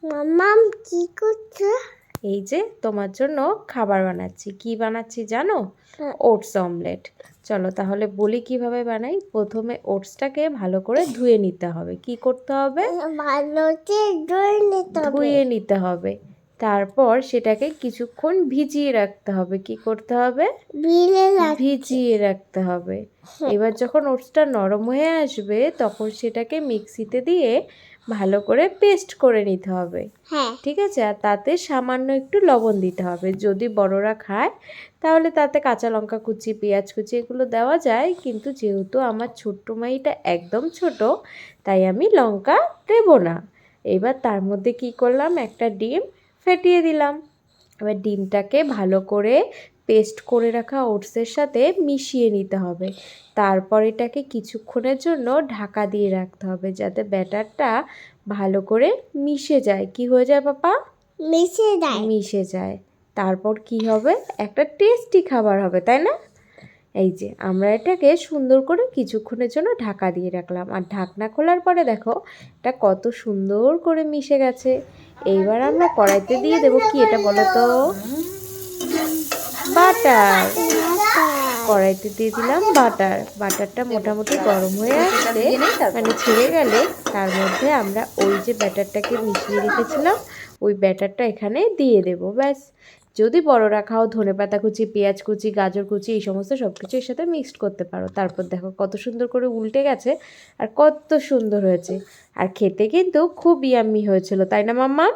মাম্মাম কি করছো? এই যে তোমার জন্য খাবার বানাচ্ছি। কি বানাচ্ছি জানো? Oats omelette. চলো তাহলে বলি কিভাবে বানাই। প্রথমে ওটসটাকে ভালো করে ধুয়ে নিতে হবে। কি করতে হবে? ভালোতে ধুয়ে নিতে হবে। তারপর সেটাকে কিছুক্ষণ ভিজিয়ে রাখতে হবে। কি করতে হবে? ভিজিয়ে রাখতে হবে। এবার যখন ওটসটা নরম হয়ে আসবে তখন সেটাকে মিক্সিতে দিয়ে ভালো করে পেস্ট করে নিতে হবে। ঠিক আছে? আর তাতে সামান্য একটু লবণ দিতে হবে। যদি বড়রা খায় তাহলে তাতে কাঁচা লঙ্কা কুচি, পেঁয়াজ কুচি এগুলো দেওয়া যায়, কিন্তু যেহেতু আমার ছোট্ট মাইটা একদম ছোট, তাই আমি লঙ্কা দেবো না। এবার তার মধ্যে কি করলাম, একটা ডিম ফেটিয়ে দিলাম। এবার ডিমটাকে ভালো করে পেস্ট করে রাখা ওটসের সাথে মিশিয়ে নিতে হবে। তারপর এটাকে কিছুক্ষণের জন্য ঢাকা দিয়ে রাখতে হবে যাতে ব্যাটারটা ভালো করে মিশে যায়। কি হয়ে যায় পাপা? মিশে যায়। তারপর কি হবে? একটা টেস্টি খাবার হবে, তাই না? এই যে আমরা এটাকে সুন্দর করে কিছুক্ষণের জন্য ঢাকা দিয়ে রাখলাম, আর ঢাকনা খোলার পরে দেখো এটা কত সুন্দর করে মিশে গেছে। এইবার আমরা কড়াইতে দিয়ে দেবো কি, এটা বলো তো? বাটার। কড়াইতে দিয়ে দিলাম বাটার। বাটারটা মোটামুটি গরম হয়ে আসলে মানে ছেড়ে গেলে তার মধ্যে আমরা ওই যে ব্যাটারটাকে মিশিয়ে রেখেছিলাম ওই ব্যাটারটা এখানে দিয়ে দেবো। ব্যাস। যদি বড়রা খাও ধনেপাতা কুচি, পেঁয়াজ কুচি, গাজর কুচি এই সমস্ত সব কিছু এর সাথে মিক্সড করতে পারো। তারপর দেখো কত সুন্দর করে উল্টে গেছে আর কত সুন্দর হয়েছে। আর খেতে কিন্তু খুব ইয়াম্মি হয়েছিল, তাই না মাম্মা?